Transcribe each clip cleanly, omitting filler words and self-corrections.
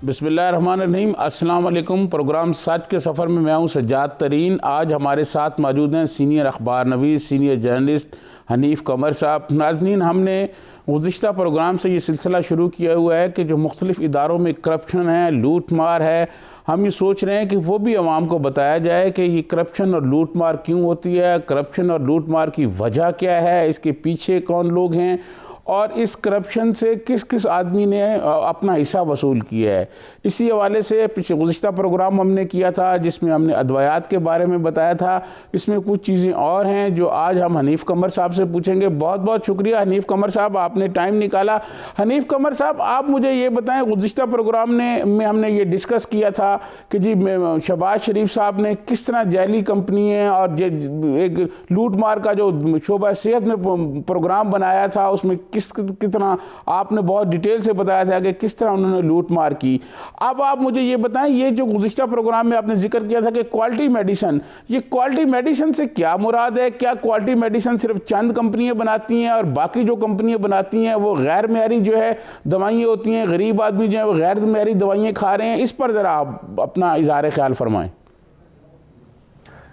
बिस्मिल्लाहिर्रहमानिर्रहीम। अस्सलाम वालेकुम। प्रोग्राम सच के सफ़र में मैं हूं सज्जाद तरीन। आज हमारे साथ मौजूद हैं सीनियर अखबार नवीस, सीनियर जर्नलिस्ट हनीफ कमर साहब। नाज़रीन, हमने गुज़िश्ता प्रोग्राम से ये सिलसिला शुरू किया हुआ है कि जो मुख्तलिफ़ इदारों में करप्शन है, लूट मार है, हम ये सोच रहे हैं कि वो भी आवाम को बताया जाए कि ये करप्शन और लूट मार क्यों होती है, करप्शन और लूट मार की वजह क्या है, इसके पीछे कौन लोग हैं और इस करप्शन से किस किस आदमी ने अपना हिस्सा वसूल किया है। इसी हवाले से पिछले गुज़िश्ता प्रोग्राम हमने किया था जिसमें हमने अद्वयात के बारे में बताया था। इसमें कुछ चीज़ें और हैं जो आज हम हनीफ कमर साहब से पूछेंगे। बहुत बहुत शुक्रिया हनीफ कमर साहब, आपने टाइम निकाला। हनीफ कमर साहब, आप मुझे ये बताएं, गुज़िश्ता प्रोग्राम में हमने ये डिस्कस किया था कि जी शहबाज शरीफ साहब ने किस तरह जैली कंपनी है और एक लूट मार का जो शोबा सेहत में प्रोग्राम बनाया था उसमें कितना आपने बहुत डिटेल से बताया था कि किस तरह उन्होंने लूट मार की। अब आप मुझे ये बताएं, ये जो गुज़िश्ता प्रोग्राम में आपने जिक्र किया था कि क्वालिटी मेडिसिन, ये क्वालिटी मेडिसिन से क्या मुराद है? क्या क्वालिटी मेडिसिन सिर्फ चंद कंपनियां बनाती हैं और बाकी जो कंपनियां बनाती हैं वो गैर मेयारी जो है दवाइयाँ होती हैं, गरीब आदमी जो है वो गैर मेयारी दवाइयाँ खा रहे हैं? इस पर ज़रा आप अपना इज़हार ख्याल फरमाएँ।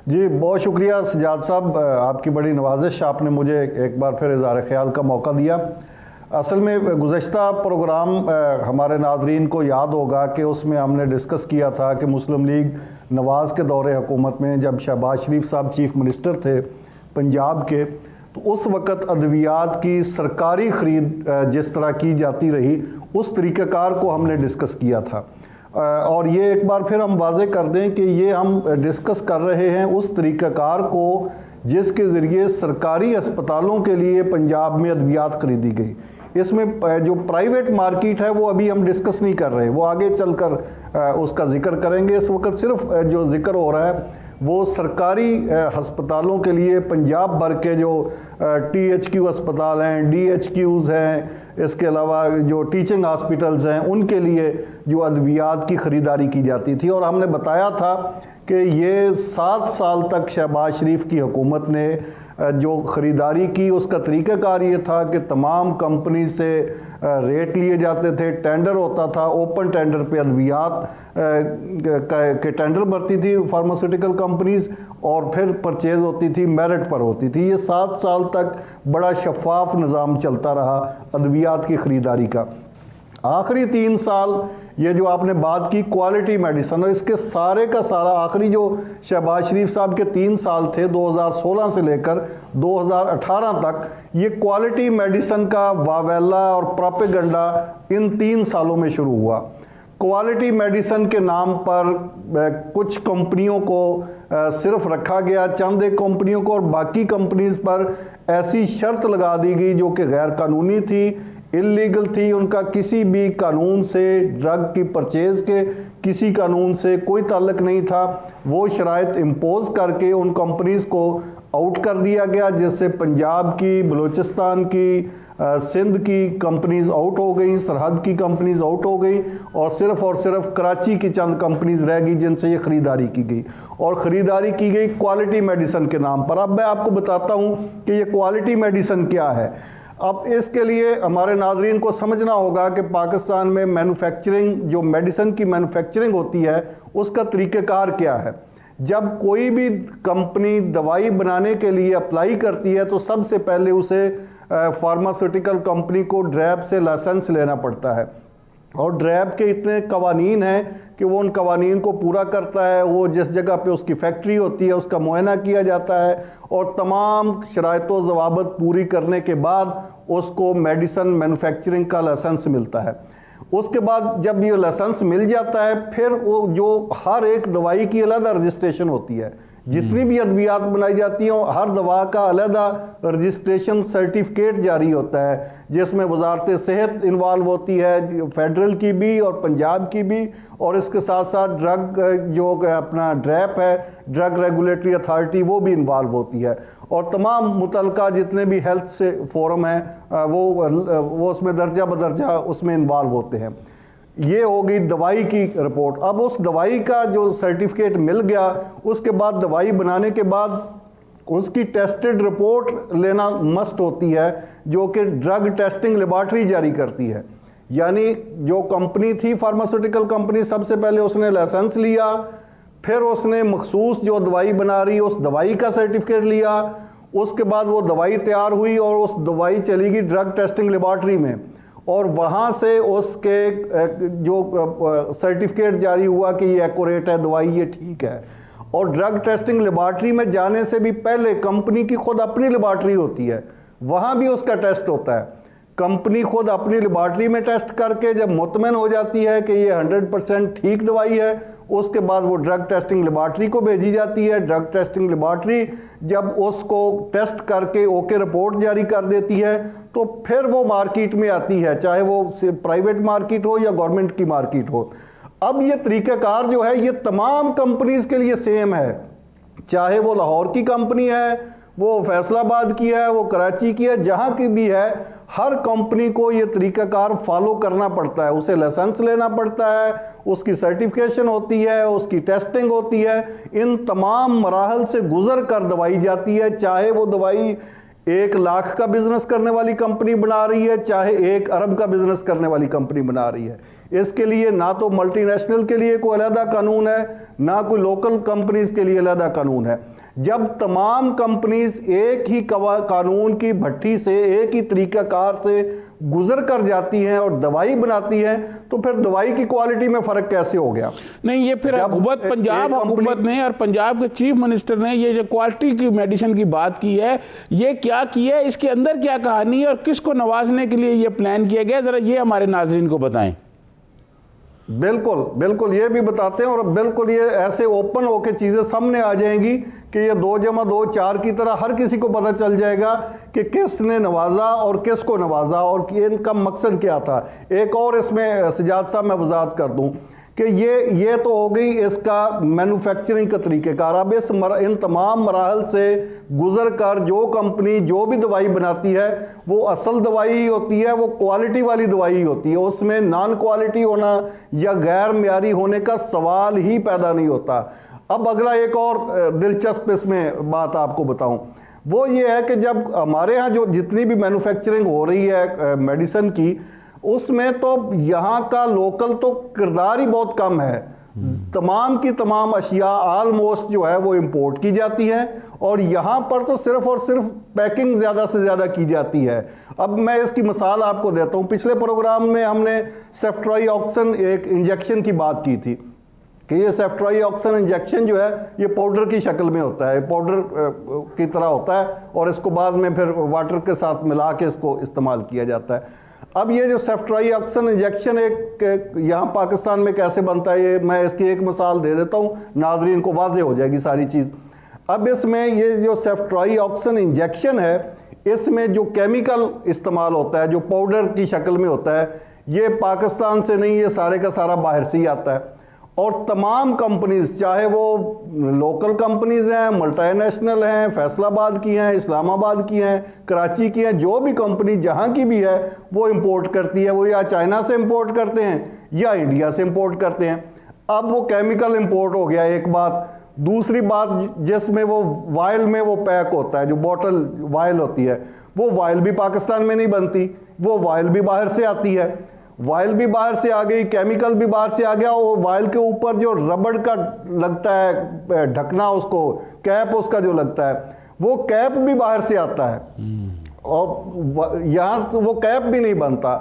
जी बहुत शुक्रिया सज्जाद साहब, आपकी बड़ी नवाजिश, आपने मुझे एक बार फिर इज़हार ख्याल का मौका दिया। असल में गुज़श्ता प्रोग्राम हमारे नाज़रीन को याद होगा कि उसमें हमने डिस्कस किया था कि मुस्लिम लीग नवाज़ के दौरे हुकूमत में जब शहबाज शरीफ साहब चीफ मिनिस्टर थे पंजाब के, तो उस वक़्त अद्वियात की सरकारी ख़रीद जिस तरह की जाती रही उस तरीक़ाकार को हमने डिस्कस किया था। और ये एक बार फिर हम वाज़े कर दें कि ये हम डिस्कस कर रहे हैं उस तरीक़ाकार को जिसके ज़रिए सरकारी अस्पतालों के लिए पंजाब में अद्वियात ख़रीदी गई। इसमें जो प्राइवेट मार्केट है वो अभी हम डिस्कस नहीं कर रहे, वो आगे चलकर उसका ज़िक्र करेंगे। इस वक्त सिर्फ जो ज़िक्र हो रहा है वो सरकारी अस्पतालों के लिए पंजाब भर के जो THQ अस्पताल हैं, DHQs हैं, इसके अलावा जो टीचिंग हॉस्पिटल्स हैं, उनके लिए जो अद्वियात की ख़रीदारी की जाती थी। और हमने बताया था कि ये 7 साल तक शहबाज शरीफ की हुकूमत ने जो ख़रीदारी की उसका तरीक़ाकार ये था कि तमाम कंपनी से रेट लिए जाते थे, टेंडर होता था, ओपन टेंडर पे अद्वियात के टेंडर भरती थी फार्मास्यूटिकल कंपनीज़ और फिर परचेज़ होती थी, मेरिट पर होती थी। ये 7 साल तक बड़ा शफाफ निज़ाम चलता रहा अद्वियात की ख़रीदारी का। आखिरी 3 साल ये जो आपने बात की क्वालिटी मेडिसिन, और इसके सारे का सारा आखिरी जो शहबाज शरीफ साहब के 3 साल थे 2016 से लेकर 2018 तक, ये क्वालिटी मेडिसिन का वावेला और प्रोपेगेंडा इन 3 सालों में शुरू हुआ। क्वालिटी मेडिसिन के नाम पर कुछ कंपनियों को सिर्फ रखा गया, चंद एक कंपनियों को, और बाकी कंपनीज पर ऐसी शर्त लगा दी गई जो कि गैर कानूनी थी, इलीगल थी। उनका किसी भी कानून से, ड्रग की परचेज़ के किसी कानून से कोई ताल्लुक नहीं था। वो शराइत इम्पोज करके उन कंपनीज़ को आउट कर दिया गया, जिससे पंजाब की, बलूचिस्तान की, सिंध की कंपनीज़ आउट हो गई, सरहद की कंपनीज़ आउट हो गई और सिर्फ कराची की चंद कंपनीज़ रह गई जिनसे ये ख़रीदारी की गई। और ख़रीदारी की गई क्वालिटी मेडिसिन के नाम पर। अब मैं आपको बताता हूँ कि ये क्वालिटी मेडिसिन क्या है। अब इसके लिए हमारे नाज़रीन को समझना होगा कि पाकिस्तान में मैन्युफैक्चरिंग, जो मेडिसिन की मैन्युफैक्चरिंग होती है, उसका तरीक़ाकार क्या है। जब कोई भी कंपनी दवाई बनाने के लिए अप्लाई करती है तो सबसे पहले उसे फार्मास्यूटिकल कंपनी को ड्रैब से लाइसेंस लेना पड़ता है, और ड्रैब के इतने कवानीन हैं कि वो उन कवानीन को पूरा करता है। वो जिस जगह पे उसकी फैक्ट्री होती है उसका मुआयना किया जाता है और तमाम शराइतो ज़वाबत पूरी करने के बाद उसको मेडिसिन मैन्युफैक्चरिंग का लाइसेंस मिलता है। उसके बाद जब ये लाइसेंस मिल जाता है फिर वो जो हर एक दवाई की अलग रजिस्ट्रेशन होती है, जितनी भी अद्वियात बनाई जाती हैं हर दवा का अलहदा रजिस्ट्रेशन सर्टिफिकेट जारी होता है, जिसमें वजारत सेहत इन्वॉल्व होती है, फेडरल की भी और पंजाब की भी, और इसके साथ साथ ड्रग जो अपना ड्रैप है, ड्रग रेगुलेटरी अथॉरिटी, वो भी इन्वॉल्व होती है। और तमाम मुतलका जितने भी हेल्थ से फोरम हैं वो उसमें दर्जा बदर्जा उसमें इन्वॉल्व होते हैं। ये हो गई दवाई की रिपोर्ट। अब उस दवाई का जो सर्टिफिकेट मिल गया, उसके बाद दवाई बनाने के बाद उसकी टेस्टेड रिपोर्ट लेना मस्ट होती है, जो कि ड्रग टेस्टिंग लेबॉर्ट्री जारी करती है। यानी जो कंपनी थी फार्मास्यूटिकल कंपनी, सबसे पहले उसने लाइसेंस लिया, फिर उसने मखसूस जो दवाई बना रही उस दवाई का सर्टिफिकेट लिया, उसके बाद वो दवाई तैयार हुई और उस दवाई चली गई ड्रग टेस्टिंग लेबॉर्ट्री में, और वहाँ से उसके जो सर्टिफिकेट जारी हुआ कि ये एक्यूरेट है दवाई, ये ठीक है। और ड्रग टेस्टिंग लेबॉर्ट्री में जाने से भी पहले कंपनी की खुद अपनी लेबॉर्ट्री होती है, वहाँ भी उसका टेस्ट होता है। कंपनी खुद अपनी लेबॉर्ट्री में टेस्ट करके जब मुतमईन हो जाती है कि ये 100% ठीक दवाई है, उसके बाद वो ड्रग टेस्टिंग लेबॉर्ट्री को भेजी जाती है। ड्रग टेस्टिंग लेबॉर्ट्री जब उसको टेस्ट करके ओके रिपोर्ट जारी कर देती है तो फिर वो मार्केट में आती है, चाहे वो प्राइवेट मार्केट हो या गवर्नमेंट की मार्केट हो। अब ये तरीक़ाकार जो है ये तमाम कंपनीज के लिए सेम है, चाहे वो लाहौर की कंपनी है, वो फैसलाबाद की है, वो कराची की है, जहाँ की भी है, हर कंपनी को ये तरीक़ाकार फॉलो करना पड़ता है। उसे लाइसेंस लेना पड़ता है, उसकी सर्टिफिकेशन होती है, उसकी टेस्टिंग होती है, इन तमाम मराहल से गुजर कर दवाई जाती है। चाहे वो दवाई 1 लाख का बिजनेस करने वाली कंपनी बना रही है, चाहे 1 अरब का बिजनेस करने वाली कंपनी बना रही है। इसके लिए ना तो मल्टीनेशनल के लिए कोई अलहदा कानून है, ना कोई लोकल कंपनीज के लिए अलहदा कानून है। जब तमाम कंपनीज एक ही कानून की भट्टी से, एक ही तरीक़ाकार से गुजर कर जाती हैं और दवाई बनाती हैं, तो फिर दवाई की क्वालिटी में फ़र्क कैसे हो गया? नहीं, ये फिर हुकूमत, पंजाब हुकूमत ने और पंजाब के चीफ मिनिस्टर ने ये जो क्वालिटी की मेडिसिन की बात की है, ये क्या की है, इसके अंदर क्या कहानी है और किसको नवाजने के लिए ये प्लान किया गया, ज़रा ये हमारे नाज़रीन को बताएं। बिल्कुल बिल्कुल, ये भी बताते हैं, और बिल्कुल ये ऐसे ओपन होकर चीज़ें सामने आ जाएंगी कि ये 2 + 2 4 की तरह हर किसी को पता चल जाएगा कि किसने नवाजा और किसको नवाजा और इनका मकसद क्या था। एक और इसमें सजाद साहब मैं वजाहत कर दूं कि ये तो हो गई इसका मैन्युफैक्चरिंग का तरीक़ेकार। अब इन तमाम मराहल से गुजर कर जो कंपनी जो भी दवाई बनाती है वो असल दवाई ही होती है, वो क्वालिटी वाली दवाई ही होती है, उसमें नॉन क्वालिटी होना या गैर म्यारी होने का सवाल ही पैदा नहीं होता। अब अगला एक और दिलचस्प इसमें बात आपको बताऊं, वो ये है कि जब हमारे यहाँ जो जितनी भी मैन्युफैक्चरिंग हो रही है मेडिसिन की, उसमें तो यहाँ का लोकल तो किरदार ही बहुत कम है। तमाम की तमाम अशिया ऑलमोस्ट जो है वो इंपोर्ट की जाती है, और यहाँ पर तो सिर्फ और सिर्फ पैकिंग ज़्यादा से ज़्यादा की जाती है। अब मैं इसकी मिसाल आपको देता हूँ। पिछले प्रोग्राम में हमने सेफ्ट्राइऑक्सिन एक इंजेक्शन की बात की थी कि ये सेफ्ट्राइऑक्सिन इंजेक्शन जो है ये पाउडर की शक्ल में होता है, पाउडर की तरह होता है, और इसको बाद में फिर वाटर के साथ मिला के इसको इस्तेमाल किया जाता है। अब ये जो सेफ्ट्राइऑक्सिन इंजेक्शन एक यहाँ पाकिस्तान में कैसे बनता है, ये मैं इसकी एक मिसाल दे देता हूँ, नाज़रीन को वाज़े हो जाएगी सारी चीज़। अब इसमें ये जो सेफ्ट्राइऑक्सिन इंजेक्शन है, इसमें जो केमिकल इस्तेमाल होता है जो पाउडर की शक्ल में होता है, ये पाकिस्तान से नहीं, ये सारे का सारा बाहर से ही आता है। और तमाम कंपनीज, चाहे वो लोकल कंपनीज हैं, मल्टीनेशनल हैं, फैसलाबाद की हैं, इस्लामाबाद की हैं, कराची की हैं, जो भी कंपनी जहाँ की भी है वो इंपोर्ट करती है। वो या चाइना से इंपोर्ट करते हैं या इंडिया से इंपोर्ट करते हैं। अब वो केमिकल इंपोर्ट हो गया एक बात। दूसरी बात, जिसमें वो वायल में वो पैक होता है, जो बॉटल वायल होती है, वो वायल भी पाकिस्तान में नहीं बनती, वो वायल भी बाहर से आती है। वायल भी बाहर से आ गई, केमिकल भी बाहर से आ गया, और वायल के ऊपर जो रबड़ का लगता है ढकना, उसको कैप उसका जो लगता है, वो कैप भी बाहर से आता है, और यहाँ तो वो कैप भी नहीं बनता।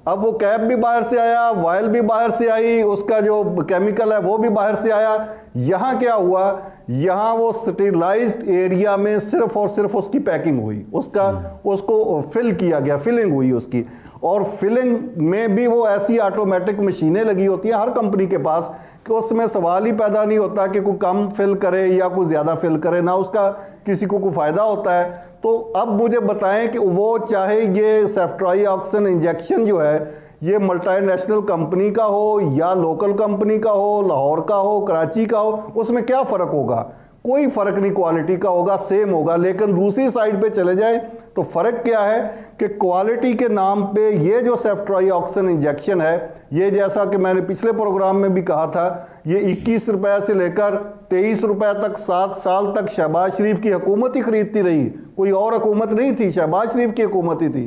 अब वो कैप भी बाहर से आया, वायल भी बाहर से आई, उसका जो केमिकल है वो भी बाहर से आया। यहाँ क्या हुआ, यहाँ वो स्टेरिलाइज्ड एरिया में सिर्फ और सिर्फ उसकी पैकिंग हुई, उसको फिल किया गया, फिलिंग हुई उसकी। और फिलिंग में भी वो ऐसी ऑटोमेटिक मशीनें लगी होती हैं हर कंपनी के पास कि उसमें सवाल ही पैदा नहीं होता कि कोई कम फिल करे या कोई ज़्यादा फिल करे, ना उसका किसी को कोई फ़ायदा होता है। तो अब मुझे बताएं कि वो चाहे ये सेफ्ट्राइऑक्सिन इंजेक्शन जो है ये मल्टीनेशनल कंपनी का हो या लोकल कंपनी का हो, लाहौर का हो, कराची का हो, उसमें क्या फ़र्क होगा? कोई फ़र्क नहीं, क्वालिटी का होगा, सेम होगा। लेकिन दूसरी साइड पे चले जाए तो फ़र्क क्या है कि क्वालिटी के नाम पे ये जो सेफ्ट्राइऑक्सिन इंजेक्शन है, ये जैसा कि मैंने पिछले प्रोग्राम में भी कहा था, ये 21 रुपए से लेकर 23 रुपए तक 7 साल तक शहबाज शरीफ की हुकूमत ही खरीदती रही, कोई और हुकूमत नहीं थी, शहबाज शरीफ की हुकूमत ही थी।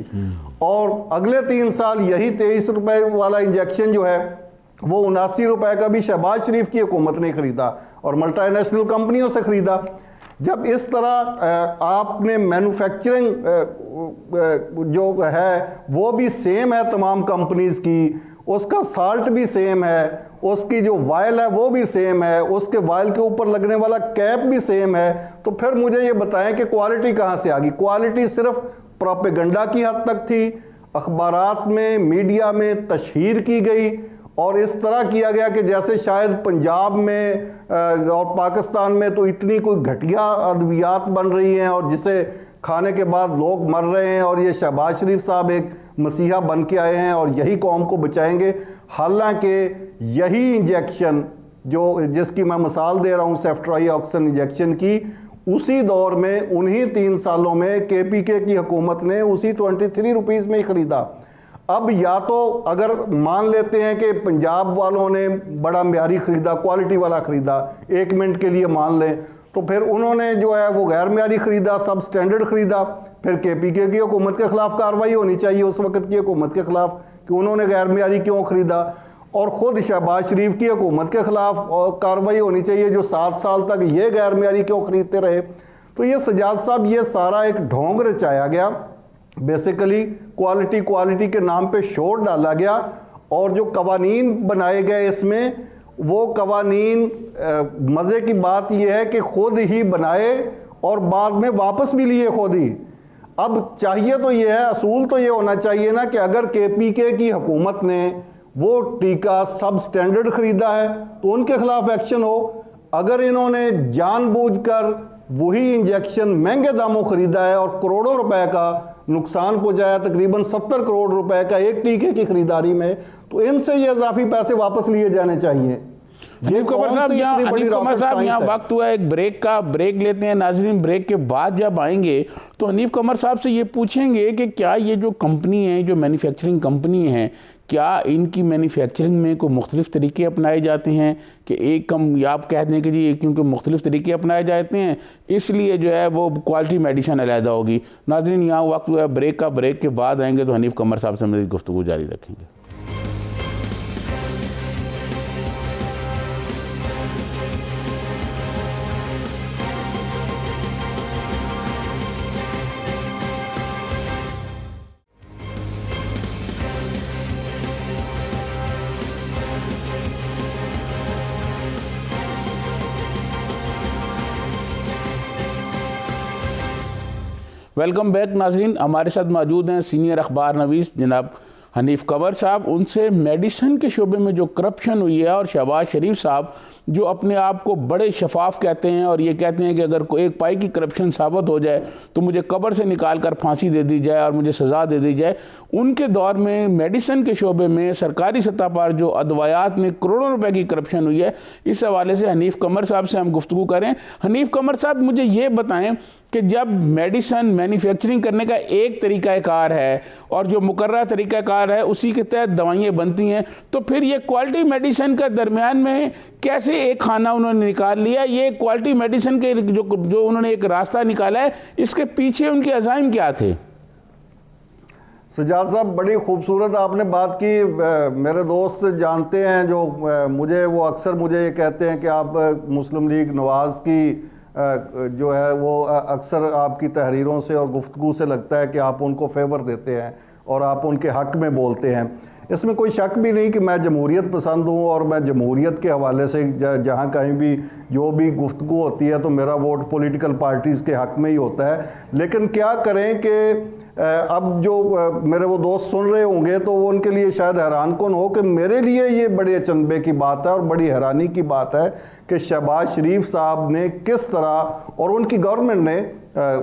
और अगले 3 साल यही 23 रुपए वाला इंजेक्शन जो है वो 79 रुपए का भी शहबाज शरीफ की हुकूमत ने खरीदा और मल्टीनेशनल कंपनियों से खरीदा। जब इस तरह आपने मैन्युफैक्चरिंग जो है वो भी सेम है तमाम कंपनीज की, उसका साल्ट भी सेम है, उसकी जो वायल है वो भी सेम है, उसके वायल के ऊपर लगने वाला कैप भी सेम है, तो फिर मुझे ये बताएं कि क्वालिटी कहाँ से आ गई? क्वालिटी सिर्फ प्रोपेगेंडा की हद तक थी, अखबारात में, मीडिया में तशहीर की गई और इस तरह किया गया कि जैसे शायद पंजाब में और पाकिस्तान में तो इतनी कोई घटिया अद्वियात बन रही हैं और जिसे खाने के बाद लोग मर रहे हैं और ये शहबाज शरीफ साहब एक मसीहा बन के आए हैं और यही कौम को बचाएंगे। हालांकि यही इंजेक्शन जो जिसकी मैं मिसाल दे रहा हूँ सेफ्ट्राइऑक्सिन इंजेक्शन की, उसी दौर में उन्हीं 3 सालों में केपीके की हुकूमत ने उसी 23 रुपीज़ में ही खरीदा। अब या तो अगर मान लेते हैं कि पंजाब वालों ने बड़ा म्यारी खरीदा, क्वालिटी वाला खरीदा, 1 मिनट के लिए मान लें, तो फिर उन्होंने जो है वो गैर म्यारी खरीदा, सब स्टैंडर्ड खरीदा, फिर केपीके की हुकूमत के खिलाफ कार्रवाई होनी चाहिए उस वक्त की हुकूमत के खिलाफ कि उन्होंने गैर म्यारी क्यों खरीदा, और ख़ुद शहबाज शरीफ की हुकूमत के खिलाफ कार्रवाई होनी चाहिए जो 7 साल तक ये गैर म्यारी क्यों खरीदते रहे। तो ये सजाद साहब ये सारा एक ढोंग रचाया गया, बेसिकली क्वालिटी के नाम पे शोर डाला गया और जो कवानीन बनाए गए इसमें वो कवानीन मज़े की बात यह है कि खुद ही बनाए और बाद में वापस भी लिए खुद ही। अब चाहिए तो ये है, असूल तो ये होना चाहिए ना कि अगर केपीके की हुकूमत ने वो टीका सब स्टैंडर्ड खरीदा है तो उनके खिलाफ एक्शन हो। अगर इन्होंने जानबूझकर वही इंजेक्शन महंगे दामों खरीदा है और करोड़ों रुपए का नुकसान पहुंचाया, तकरीबन 70 करोड़ रुपए का एक टीके की खरीदारी में, तो इनसे ये इजाफी पैसे वापस लिए जाने चाहिए। हनीफ कमर साहब यहाँ वक्त हुआ एक ब्रेक का, ब्रेक लेते हैं नाज़रीन। ब्रेक के बाद जब आएंगे तो हनीफ कमर साहब से ये पूछेंगे कि क्या ये जो कंपनी है, जो मैन्युफैक्चरिंग कंपनी है, क्या इनकी मैन्युफैक्चरिंग में कोई मुख्तलिफ तरीके अपनाए जाते हैं कि एक कम या आप कह दें कि जी क्योंकि मुख्तलिफ तरीके अपनाए जाते हैं इसलिए जो है वो क्वालिटी मेडिसिन अलहदा होगी। नाज़रीन यहाँ वक्त हुआ ब्रेक का, ब्रेक के बाद आएंगे तो हनीफ कमर साहब से मेरी गुफ्तगू जारी रखेंगे। वेलकम बैक नाज़रीन। हमारे साथ मौजूद हैं सीनियर अखबार नवीस जनाब हनीफ कमर साहब। उनसे मेडिसिन के शोबे में जो करप्शन हुई है और शहबाज शरीफ साहब जो अपने आप को बड़े शफाफ कहते हैं और ये कहते हैं कि अगर कोई एक पाई की करप्शन साबित हो जाए तो मुझे कब्र से निकाल कर फांसी दे दी जाए और मुझे सज़ा दे दी जाए, उनके दौर में मेडिसिन के शोबे में सरकारी सतह पर जो अदवायात में करोड़ों रुपए की करप्शन हुई है, इस हवाले से हनीफ कमर साहब से हम गुफ्तगू करें। हनीफ कमर साहब मुझे ये बताएं कि जब मेडिसिन मैन्युफैक्चरिंग करने का एक तरीक़ाकार है और जो मुकर्रर तरीक़ाकार है उसी के तहत दवाइयाँ बनती हैं, तो फिर ये क्वालिटी मेडिसिन का दरमियान में कैसे एक खाना उन्होंने निकाल लिया? ये क्वालिटी मेडिसिन के जो उन्होंने एक रास्ता निकाला है, इसके पीछे उनके अज़ाइम क्या थे? सजाद साहब बड़ी खूबसूरत आपने बात की। मेरे दोस्त जानते हैं जो मुझे वो अक्सर मुझे ये कहते हैं कि आप मुस्लिम लीग नवाज़ की जो है वो अक्सर आपकी तहरीरों से और गुफ्तगू से लगता है कि आप उनको फेवर देते हैं और आप उनके हक़ में बोलते हैं। इसमें कोई शक भी नहीं कि मैं जमहूरियत पसंद हूँ और मैं जमहूरियत के हवाले से जहाँ कहीं भी जो भी गुफ्तगू होती है तो मेरा वोट पॉलिटिकल पार्टीज़ के हक़ में ही होता है। लेकिन क्या करें कि अब जो मेरे वो दोस्त सुन रहे होंगे तो वो उनके लिए शायद हैरान कौन हो कि मेरे लिए ये बड़े अचंभे की बात है और बड़ी हैरानी की बात है कि शहबाज शरीफ साहब ने किस तरह और उनकी गवर्नमेंट ने,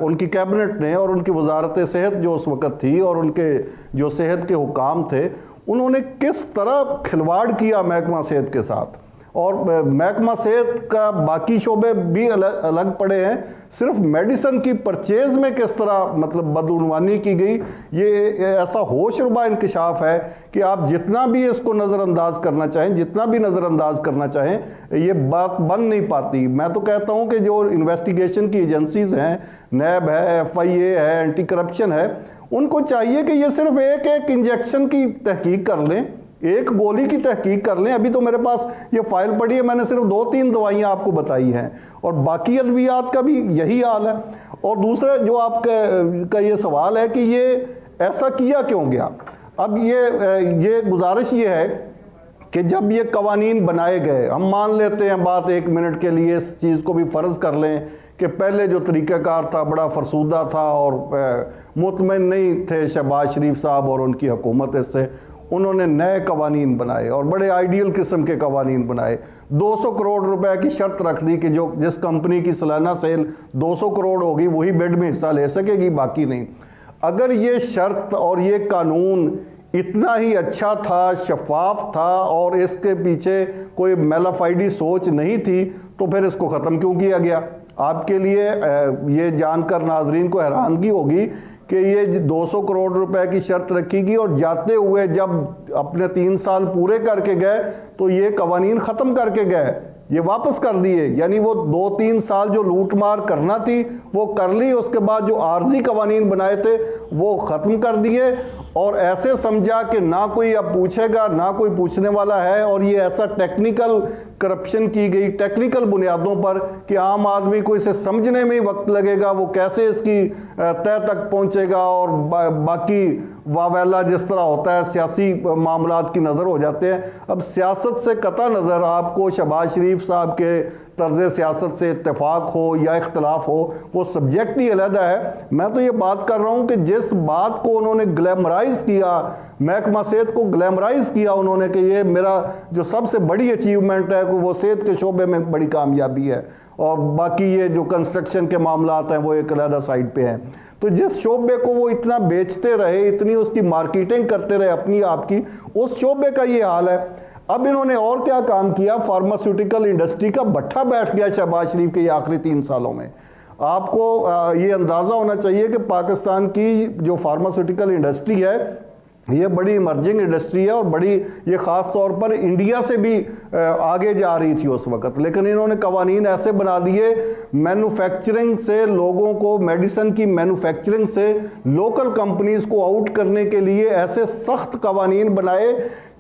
उनकी कैबिनेट ने और उनकी वजारत सेहत जो उस वक़्त थी और उनके जो सेहत के हुकाम थे, उन्होंने किस तरह खिलवाड़ किया महकमा सेहत के साथ। और महकमा सेहत का बाकी शोबे भी अलग पड़े हैं, सिर्फ मेडिसिन की परचेज़ में किस तरह मतलब बदउनवानी की गई, ये ऐसा होशरुबा इंकशाफ है कि आप जितना भी इसको नज़रअंदाज करना चाहें, जितना भी नज़रअंदाज करना चाहें, ये बात बन नहीं पाती। मैं तो कहता हूँ कि जो इन्वेस्टिगेशन की एजेंसीज़ हैं, नैब है, FIA है, एंटी करप्शन है, उनको चाहिए कि ये सिर्फ एक एक इंजेक्शन की तहकीक कर लें, एक गोली की तहकीक कर लें। अभी तो मेरे पास ये फाइल पड़ी है, मैंने सिर्फ 2-3 दवाइयाँ आपको बताई हैं, और बाकी अद्वियात का भी यही हाल है। और दूसरा जो आपका ये सवाल है कि ये ऐसा किया क्यों गया, अब ये गुजारिश ये है कि जब ये कवानीन बनाए गए, हम मान लेते हैं बात 1 मिनट के लिए, इस चीज़ को भी फ़र्ज़ कर लें कि पहले जो तरीक़ाकार था बड़ा फरसूदा था और मुतमईन नहीं थे शहबाज शरीफ साहब और उनकी हुकूमत, इससे उन्होंने नए कवानीन बनाए और बड़े आइडियल किस्म के कवानीन बनाए। 200 करोड़ रुपए की शर्त रख दी कि जिस कंपनी की सालाना सेल 200 करोड़ होगी वही बिड में हिस्सा ले सकेगी, बाकी नहीं। अगर ये शर्त और ये कानून इतना ही अच्छा था, शफाफ था और इसके पीछे कोई मेलाफाइडी सोच नहीं थी, तो फिर इसको ख़त्म क्यों किया गया? आपके लिए ये जानकर नाजरीन को हैरानगी होगी कि ये 200 करोड़ रुपए की शर्त रखी गई और जाते हुए जब अपने 3 साल पूरे करके गए तो ये कवानीन ख़त्म करके गए, ये वापस कर दिए। यानी वो 2-3 साल जो लूट मार करना थी वो कर ली, उसके बाद जो आर्जी कवानीन बनाए थे वो ख़त्म कर दिए और ऐसे समझा कि ना कोई अब पूछेगा ना कोई पूछने वाला है। और ये ऐसा टेक्निकल करप्शन की गई टेक्निकल बुनियादों पर कि आम आदमी को इसे समझने में ही वक्त लगेगा, वो कैसे इसकी तय तक पहुंचेगा और बाकी वावेला जिस तरह होता है सियासी मामलात की नज़र हो जाते हैं। अब सियासत से कता नज़र आपको शहबाज शरीफ साहब के तर्ज़ सियासत से इत्तेफाक हो या इख्तलाफ हो, वो सब्जेक्ट ही अलहदा है। मैं तो ये बात कर रहा हूँ कि जिस बात को उन्होंने ग्लैमराइज़ किया, महकमा सेहत को ग्लैमराइज़ किया उन्होंने कि ये मेरा जो सबसे बड़ी अचीवमेंट है, वो सेहत के शोबे में बड़ी कामयाबी है और बाकी ये जो कंस्ट्रक्शन के मामलात हैं वो एक अलहदा साइड पे हैं। तो जिस शोबे को वो इतना बेचते रहे, इतनी उसकी मार्केटिंग करते रहे अपनी आपकी, उस शोबे का ये हाल है। अब इन्होंने और क्या काम किया, फार्मास्यूटिकल इंडस्ट्री का भट्ठा बैठ गया शहबाज शरीफ के ये आखिरी 3 सालों में। आपको ये अंदाज़ा होना चाहिए कि पाकिस्तान की जो फार्मास्यूटिकल इंडस्ट्री है ये बड़ी इमर्जिंग इंडस्ट्री है और बड़ी ये ख़ास तौर पर इंडिया से भी आगे जा रही थी उस वक़्त। लेकिन इन्होंने कवानीन ऐसे बना दिए, मैन्युफैक्चरिंग से लोगों को, मेडिसिन की मैन्युफैक्चरिंग से लोकल कंपनीज़ को आउट करने के लिए ऐसे सख्त कवानीन बनाए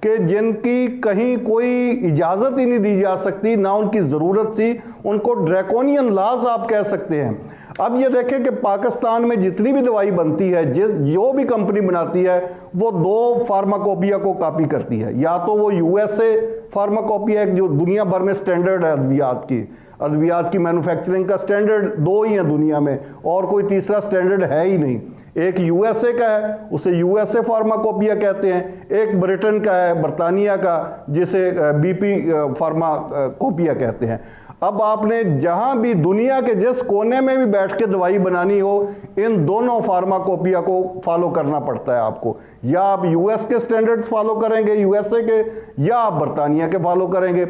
कि जिनकी कहीं कोई इजाज़त ही नहीं दी जा सकती, ना उनकी ज़रूरत थी। उनको ड्रैकोनियन लॉज आप कह सकते हैं। अब ये देखें कि पाकिस्तान में जितनी भी दवाई बनती है, जो भी कंपनी बनाती है, वो 2 फार्माकोपिया को कॉपी करती है। या तो वो यूएसए फार्माकोपिया जो दुनिया भर में स्टैंडर्ड है अद्वियात की मैन्युफैक्चरिंग का स्टैंडर्ड 2 ही है दुनिया में, और कोई तीसरा स्टैंडर्ड है ही नहीं। एक यूएसए का है, उसे यूएसए फार्माकोपिया कहते हैं, एक ब्रिटेन का है, बरतानिया का, जिसे बीपी फार्माकोपिया कहते हैं। अब आपने जहां भी दुनिया के जिस कोने में भी बैठ के दवाई बनानी हो, इन दोनों फार्माकोपिया को फॉलो करना पड़ता है आपको। या आप यूएस के स्टैंडर्ड्स फॉलो करेंगे यूएसए के, या आप बरतानिया के फॉलो करेंगे।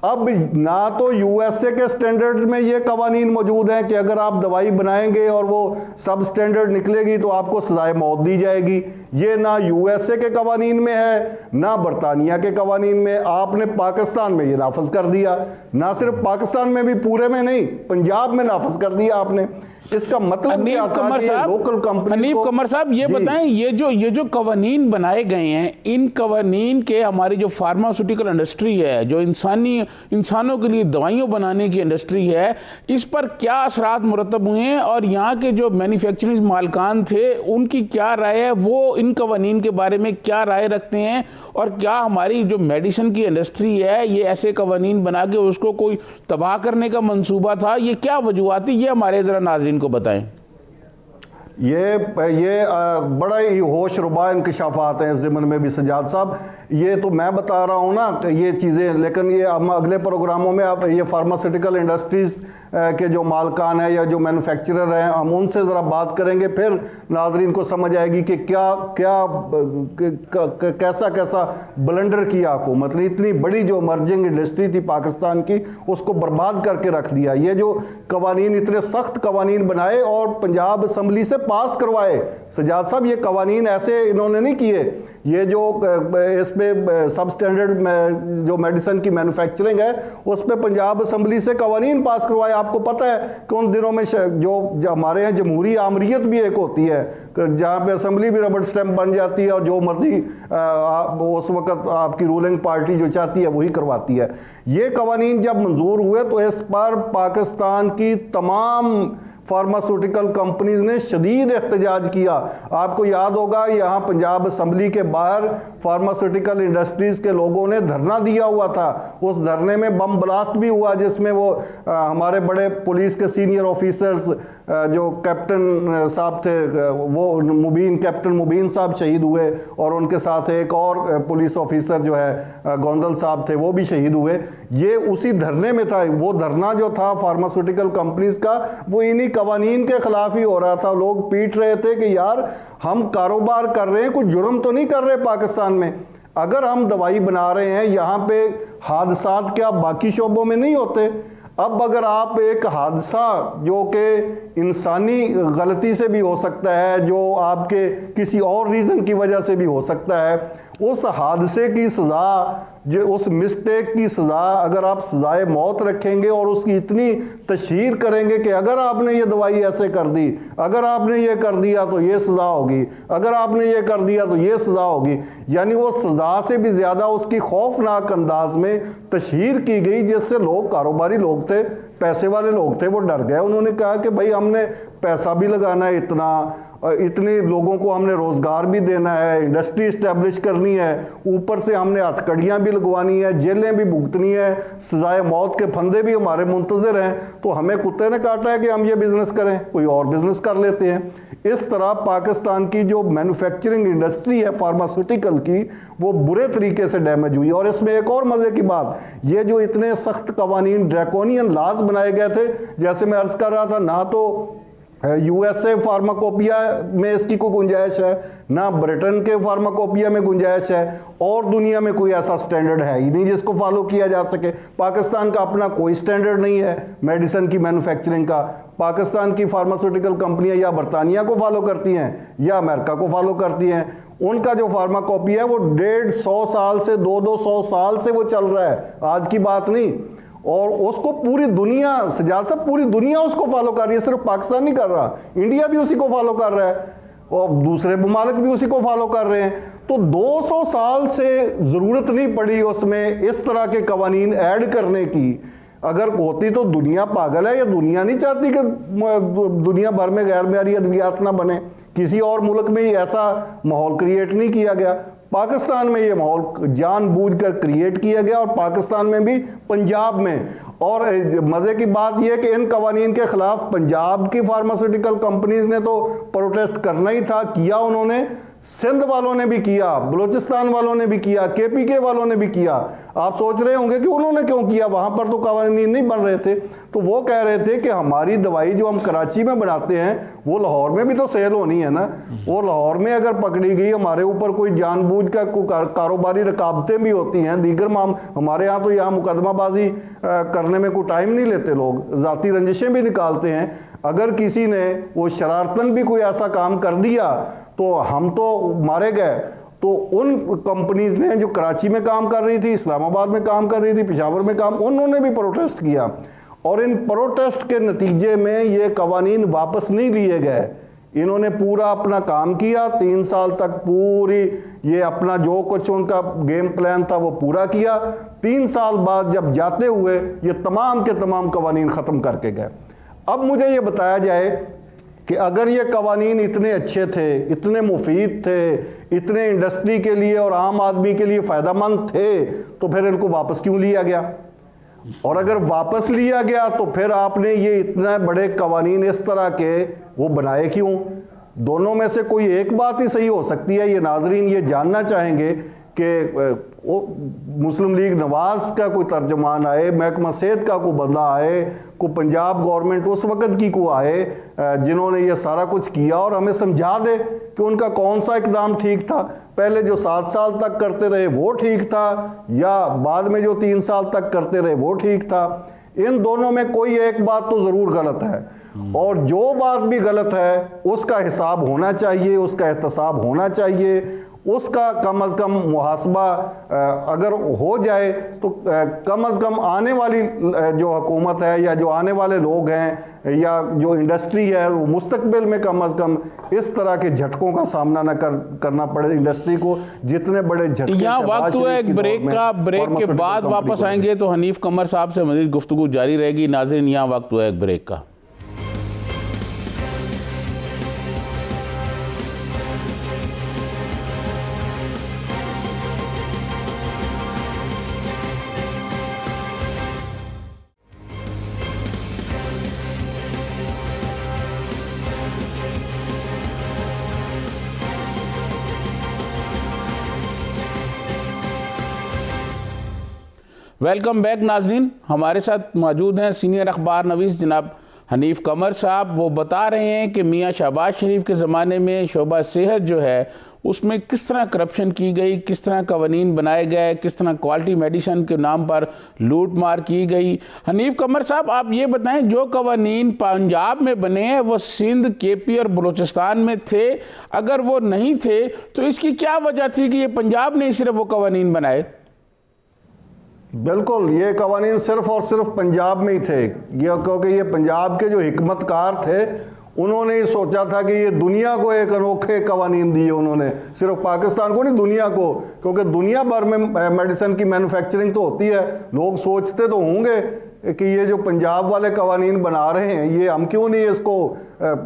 अब ना तो यूएसए के स्टैंडर्ड में ये कवानीन मौजूद हैं कि अगर आप दवाई बनाएंगे और वो सब स्टैंडर्ड निकलेगी तो आपको सजाए मौत दी जाएगी, ये ना यूएसए के कवानीन में है ना बरतानिया के कवानीन में। आपने पाकिस्तान में ये नाफज कर दिया, ना सिर्फ पाकिस्तान में भी, पूरे में नहीं, पंजाब में नाफज कर दिया आपने। इसका मतलब क्या था कि लोकल कंपनी। हनीफ कमर साहब ये बताएं, ये जो कवानीन बनाए गए हैं, इन कवानीन के हमारी जो फार्मास्यूटिकल इंडस्ट्री है, जो इंसानों के लिए दवाइयाँ बनाने की इंडस्ट्री है, इस पर क्या असरात मुरतब हुए हैं और यहाँ के जो मैन्युफैक्चरिंग मालकान थे उनकी क्या राय है, वो इन कवानीन के बारे में क्या राय रखते हैं, और क्या हमारी जो मेडिसिन की इंडस्ट्री है ये ऐसे कवानीन बना के उसको कोई तबाह करने का मंसूबा था, ये क्या वजूहत थी, ये हमारे ज़रा नाज़रीन को बताएं। ये बड़ा ही होश रुबा इंकशाफात हैं इस ज़िमन में भी सजाद साहब। ये तो मैं बता रहा हूँ ना ये चीज़ें, लेकिन ये हम अगले प्रोग्रामों में आप ये फार्मास्यूटिकल इंडस्ट्रीज़ के जो मालकान हैं या जो मैन्युफैक्चरर हैं, हम उनसे ज़रा बात करेंगे, फिर नाजरीन को समझ आएगी कि कैसा कैसा ब्लंडर किया हुकूमत ने। इतनी बड़ी जो इमर्जिंग इंडस्ट्री थी पाकिस्तान की, उसको बर्बाद करके रख दिया। ये जो कवानीन, इतने सख्त कवानीन बनाए और पंजाब असम्बली से पास करवाए सजाद साहब, ये कवानीन ऐसे इन्होंने नहीं किए ये जो इस पे सब स्टैंडर्ड जो मेडिसिन की मैन्युफैक्चरिंग है उस पे पंजाब असम्बली से कवानीन पास करवाए। आपको पता है कि उन दिनों में जो हमारे यहाँ जमहूरी आमरीत भी एक होती है जहाँ पे असम्बली भी रबड़ स्टैम्प बन जाती है और जो मर्जी उस वक्त आपकी रूलिंग पार्टी जो चाहती है वही करवाती है। ये कवानीन जब मंजूर हुए तो इस पर पाकिस्तान की तमाम फार्मास्यूटिकल कंपनीज ने शदीद एहतजाज किया। आपको याद होगा यहाँ पंजाब असम्बली के बाहर फार्मास्यूटिकल इंडस्ट्रीज के लोगों ने धरना दिया हुआ था। उस धरने में बम ब्लास्ट भी हुआ जिसमें वो हमारे बड़े पुलिस के सीनियर ऑफिसर्स जो कैप्टन साहब थे वो कैप्टन मुबीन साहब शहीद हुए और उनके साथ एक और पुलिस ऑफिसर जो है गोंदल साहब थे वो भी शहीद हुए। ये उसी धरने में था। वो धरना जो था फार्मास्यूटिकल कंपनीज का वो इन्हीं कवानीन के खिलाफ ही हो रहा था। लोग पीट रहे थे कि यार हम कारोबार कर रहे हैं, कुछ जुर्म तो नहीं कर रहे पाकिस्तान में। अगर हम दवाई बना रहे हैं यहाँ पे हादसात क्या बाकी शोबों में नहीं होते? अब अगर आप एक हादसा जो कि इंसानी गलती से भी हो सकता है, जो आपके किसी और रीज़न की वजह से भी हो सकता है, उस हादसे की सज़ा जो उस मिस्टेक की सज़ा अगर आप सज़ाए मौत रखेंगे और उसकी इतनी तशहीर करेंगे कि अगर आपने ये दवाई ऐसे कर दी, अगर आपने ये कर दिया तो ये सज़ा होगी, अगर आपने ये कर दिया तो ये सज़ा होगी, यानी वो सज़ा से भी ज़्यादा उसकी खौफनाक अंदाज में तशहीर की गई जिससे लोग, कारोबारी लोग थे, पैसे वाले लोग थे, वो डर गए। उन्होंने कहा कि भाई हमने पैसा भी लगाना है इतने लोगों को हमने रोज़गार भी देना है, इंडस्ट्री इस्टेब्लिश करनी है, ऊपर से हमने हथकड़ियाँ भी लगवानी है, जेलें भी भुगतनी है, सजाए मौत के फंदे भी हमारे मुंतज़िर हैं, तो हमें कुत्ते ने काटा है कि हम ये बिज़नेस करें, कोई और बिज़नेस कर लेते हैं। इस तरह पाकिस्तान की जो मैन्युफैक्चरिंग इंडस्ट्री है फार्मास्यूटिकल की वो बुरे तरीके से डैमेज हुई। और इसमें एक और मज़े की बात, ये जो इतने सख्त कवानीन ड्रैकोनियन लॉज बनाए गए थे, जैसे मैं अर्ज़ कर रहा था, ना तो यूएसए फार्माकोपिया में इसकी कोई गुंजाइश है, ना ब्रिटेन के फार्माकोपिया में गुंजाइश है, और दुनिया में कोई ऐसा स्टैंडर्ड है ही नहीं जिसको फॉलो किया जा सके। पाकिस्तान का अपना कोई स्टैंडर्ड नहीं है मेडिसिन की मैन्युफैक्चरिंग का। पाकिस्तान की फार्मास्यूटिकल कंपनियां या बरतानिया को फॉलो करती हैं या अमेरिका को फॉलो करती हैं। उनका जो फार्माकोपिया है वो 150 साल से 200 साल से वो चल रहा है, आज की बात नहीं। और उसको पूरी दुनिया, सजाद साहब, पूरी दुनिया उसको फॉलो कर रही है, सिर्फ पाकिस्तान नहीं कर रहा, इंडिया भी उसी को फॉलो कर रहा है और दूसरे ममालिक भी उसी को फॉलो कर रहे हैं। तो 200 साल से ज़रूरत नहीं पड़ी उसमें इस तरह के कवानीन ऐड करने की। अगर होती तो दुनिया पागल है या दुनिया नहीं चाहती कि दुनिया भर में गैर मेयारी अद्वियात ना बने। किसी और मुल्क में ही ऐसा माहौल क्रिएट नहीं किया गया, पाकिस्तान में ये माहौल जानबूझकर क्रिएट किया गया और पाकिस्तान में भी, पंजाब में। और मज़े की बात यह कि इन कवानीन के ख़िलाफ़ पंजाब की फार्मास्यूटिकल कंपनीज ने तो प्रोटेस्ट करना ही था, किया उन्होंने, सिंध वालों ने भी किया, बलूचिस्तान वालों ने भी किया, केपीके वालों ने भी किया। आप सोच रहे होंगे कि उन्होंने क्यों किया, वहाँ पर तो कवानीन नहीं बन रहे थे। तो वो कह रहे थे कि हमारी दवाई जो हम कराची में बनाते हैं वो लाहौर में भी तो सेल होनी है ना, और लाहौर में अगर पकड़ी गई, हमारे ऊपर कोई जानबूझ का कारोबारी रकाबतें भी होती हैं, दीगर हमारे यहाँ तो यहाँ मुकदमाबाजी करने में कोई टाइम नहीं लेते लोग, ज़ाती रंजिशें भी निकालते हैं। अगर किसी ने वो शरारतन भी कोई ऐसा काम कर दिया तो हम तो मारे गए। तो उन कंपनीज ने जो कराची में काम कर रही थी, इस्लामाबाद में काम कर रही थी, पेशावर में काम, उन्होंने भी प्रोटेस्ट किया और इन प्रोटेस्ट के नतीजे में ये कवानीन वापस नहीं लिए गए। इन्होंने पूरा अपना काम किया, 3 साल तक पूरी ये अपना जो कुछ उनका गेम प्लान था वो पूरा किया। 3 साल बाद जब जाते हुए ये तमाम के तमाम कवानीन ख़त्म करके गए। अब मुझे ये बताया जाए कि अगर ये कवानीन इतने अच्छे थे, इतने मुफीद थे, इतने इंडस्ट्री के लिए और आम आदमी के लिए फ़ायदेमंद थे, तो फिर इनको वापस क्यों लिया गया? और अगर वापस लिया गया तो फिर आपने ये इतने बड़े कवानीन इस तरह के वो बनाए क्यों? दोनों में से कोई एक बात ही सही हो सकती है। ये नाजरीन ये जानना चाहेंगे कि मुस्लिम लीग नवाज का कोई तर्जमान आए, महकमा सेहत का कोई बंदा आए, को पंजाब गवर्नमेंट उस वक़्त की को आए जिन्होंने ये सारा कुछ किया और हमें समझा दे कि उनका कौन सा इकदाम ठीक था। पहले जो 7 साल तक करते रहे वो ठीक था या बाद में जो 3 साल तक करते रहे वो ठीक था। इन दोनों में कोई एक बात तो ज़रूर गलत है और जो बात भी गलत है उसका हिसाब होना चाहिए, उसका एहतसाब होना चाहिए उसका कम अज़ कम मुहासबा अगर हो जाए तो कम अज़ कम आने वाली जो हुकूमत है या जो आने वाले लोग हैं या जो इंडस्ट्री है वो मुस्तकबिल में कम अज़ कम इस तरह के झटकों का सामना न करना पड़े इंडस्ट्री को, जितने बड़े झटके। यहाँ वक्त हुआ एक ब्रेक का, ब्रेक के बाद वापस आएंगे तो हनीफ कमर साहब से मज़ीद गुफ्तगू जारी रहेगी। नाज़रीन, यहाँ वक्त हुआ एक ब्रेक का। वेलकम बैक नाजरीन। हमारे साथ मौजूद हैं सीनियर अखबार नवीस जनाब हनीफ कमर साहब। वो बता रहे हैं कि मियाँ शहबाज शरीफ के ज़माने में शोबा सेहत जो है उसमें किस तरह करप्शन की गई, किस तरह कवानीन बनाए गए, किस तरह क्वालिटी मेडिसिन के नाम पर लूट मार की गई। हनीफ कमर साहब, आप ये बताएं, जो कवानीन पंजाब में बने हैं वो सिंध, केपी और बलूचिस्तान में थे। अगर वो नहीं थे तो इसकी क्या वजह थी कि ये पंजाब ने सिर्फ वो कवानीन बनाए? बिल्कुल, ये कवानीन सिर्फ और सिर्फ पंजाब में ही थे, ये क्योंकि ये पंजाब के जो हिकमतकार थे उन्होंने ही सोचा था कि ये दुनिया को एक अनोखे कवानीन दिए उन्होंने, सिर्फ पाकिस्तान को नहीं दुनिया को, क्योंकि दुनिया भर में मेडिसिन की मैन्युफैक्चरिंग तो होती है। लोग सोचते तो होंगे कि ये जो पंजाब वाले कवानीन बना रहे हैं ये हम क्यों नहीं इसको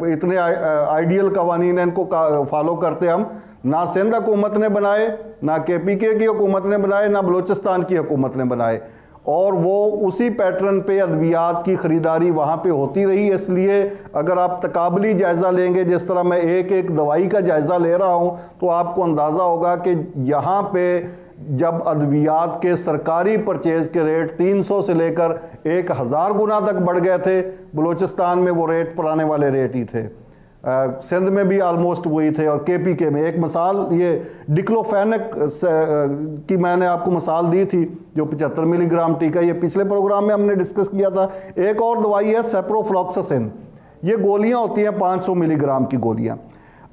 इतने आइडियल कवानीन इनको फॉलो करते। हम ना सिंध हुकूमत ने बनाए, ना KPK की हुकूमत ने बनाए, ना बलूचिस्तान की हुकूमत ने बनाए, और वो उसी पैटर्न पे अद्वियात की ख़रीदारी वहाँ पे होती रही। इसलिए अगर आप तकाबली जायज़ा लेंगे, जिस तरह मैं एक एक दवाई का जायज़ा ले रहा हूँ, तो आपको अंदाज़ा होगा कि यहाँ पे जब अद्वियात के सरकारी परचेज़ के रेट 300 से लेकर 1000 गुना तक बढ़ गए थे, बलूचिस्तान में वो रेट पुराने वाले रेट ही थे, सिंध में भी आलमोस्ट वही थे, और KPK में। एक मिसाल ये डिक्लोफेनेक की मैंने आपको मिसाल दी थी, जो 75 मिलीग्राम टीका, ये पिछले प्रोग्राम में हमने डिस्कस किया था। एक और दवाई है सेप्रोफ्लॉक्सासिन, ये गोलियां होती हैं 500 मिलीग्राम की गोलियां।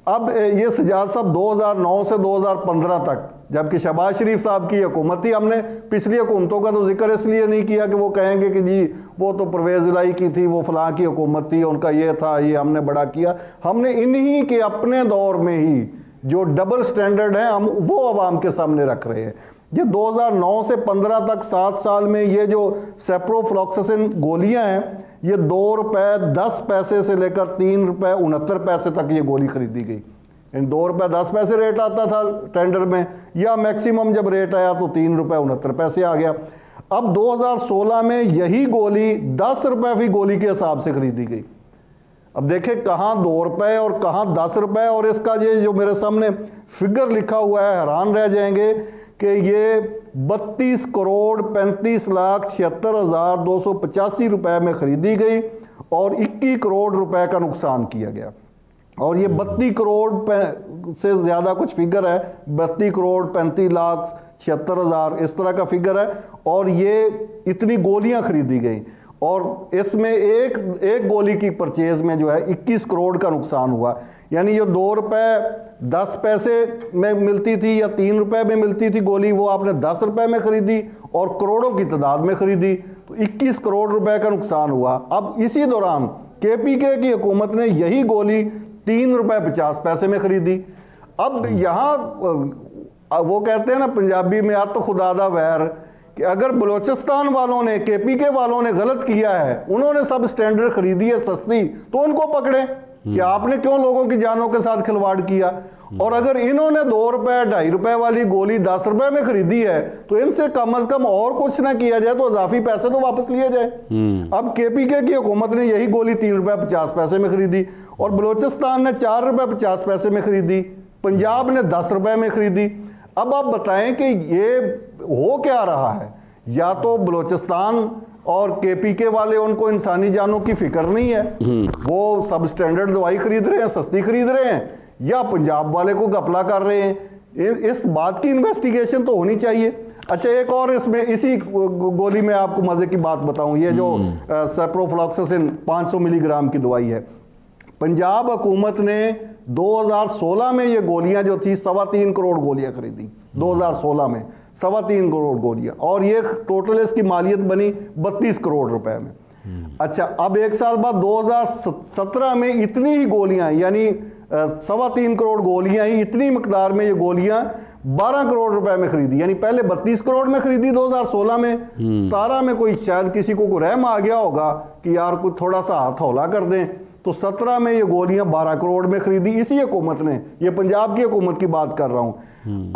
अब ये सजाद साहब 2009 से 2015 तक, जबकि शहबाज शरीफ साहब की हुकूमत थी, हमने पिछली हुकूमतों का तो जिक्र इसलिए नहीं किया कि वो कहेंगे कि जी वो तो परवेज़ इलाही की थी, वो फलां की हुकूमत थी, उनका ये था, ये हमने बड़ा किया। हमने इन्हीं के अपने दौर में ही जो डबल स्टैंडर्ड है हम वो आवाम के सामने रख रहे हैं। ये 2009 से 15 तक 7 साल में ये जो सेप्रोफ्लॉक्सासिन गोलियां हैं, ये 2 रुपये 10 पैसे से लेकर 3 रुपये 69 पैसे तक ये गोली खरीदी गई। 2 रुपये 10 पैसे रेट आता था टेंडर में, या मैक्सिमम जब रेट आया तो 3 रुपये 69 पैसे आ गया। अब 2016 में यही गोली 10 रुपये फी गोली के हिसाब से खरीदी गई। अब देखें कहाँ 2 रुपये और कहाँ 10 रुपये, और इसका ये जो मेरे सामने फिगर लिखा हुआ है, हैरान रह जाएंगे कि ये 32 करोड़ 35 लाख 76,285 रुपये में खरीदी गई और 21 करोड़ रुपए का नुकसान किया गया। और ये 32 करोड़ से ज़्यादा कुछ फिगर है, 32 करोड़ 35 लाख 76,000 इस तरह का फिगर है, और ये इतनी गोलियां खरीदी गई, और इसमें एक गोली की परचेज में जो है 21 करोड़ का नुकसान हुआ। यानी ये 2 रुपये 10 पैसे में मिलती थी या 3 रुपये में मिलती थी गोली, वो आपने 10 रुपये में खरीदी और करोड़ों की तादाद में खरीदी, तो 21 करोड़ रुपए का नुकसान हुआ। अब इसी दौरान KPK की हुकूमत ने यही गोली 3 रुपये 50 पैसे में खरीदी। अब यहाँ वो कहते हैं ना पंजाबी में, आ तो खुदादा वैर, कि अगर बलूचिस्तान वालों ने, KPK वालों ने गलत किया है, उन्होंने सब स्टैंडर्ड खरीदी है सस्ती, तो उनको पकड़े कि आपने क्यों लोगों की जानों के साथ खिलवाड़ किया। और अगर इन्होंने 2 रुपये 2.5 रुपये वाली गोली 10 रुपये में खरीदी है, तो इनसे कम अज कम और कुछ ना किया जाए तो इजाफी पैसे तो वापस लिए जाए। अब KPK की हुकूमत ने यही गोली 3 रुपये 50 पैसे में खरीदी, और बलूचिस्तान ने 4 रुपये 50 पैसे में खरीदी, पंजाब ने 10 रुपये में खरीदी। अब आप बताएं कि ये हो क्या रहा है? या तो बलूचिस्तान और KPK वाले, उनको इंसानी जानों की फिक्र नहीं है, वो सब स्टैंडर्ड दवाई खरीद रहे हैं, सस्ती खरीद रहे हैं, या पंजाब वाले को घपला कर रहे हैं। इस बात की इन्वेस्टिगेशन तो होनी चाहिए। अच्छा, एक और इसमें इसी गोली में आपको मजे की बात बताऊं, ये जो सेप्रोफ्लॉक्सासिन 500 मिलीग्राम की दवाई है, पंजाब हुकूमत ने 2016 में ये गोलियां जो थी 3.25 करोड़ गोलियां खरीदी 2016 में, 3.25 करोड़ गोलियां, और ये टोटल इसकी मालियत बनी 32 करोड़ रुपए में। अच्छा, अब एक साल बाद 2017 में इतनी ही गोलियां, यानी 3.25 करोड़ गोलियां ही, इतनी मकदार में ये गोलियां 12 करोड़ रुपए में खरीदी, यानी पहले 32 करोड़ में खरीदी 2016 में, 17 में कोई शायद किसी को रहम आ गया होगा कि यार कुछ थोड़ा सा हाथ हौला कर दें, तो 17 में ये गोलियां 12 करोड़ में खरीदी इसी हुकूमत ने। ये पंजाब की हुकूमत की बात कर रहा हूं।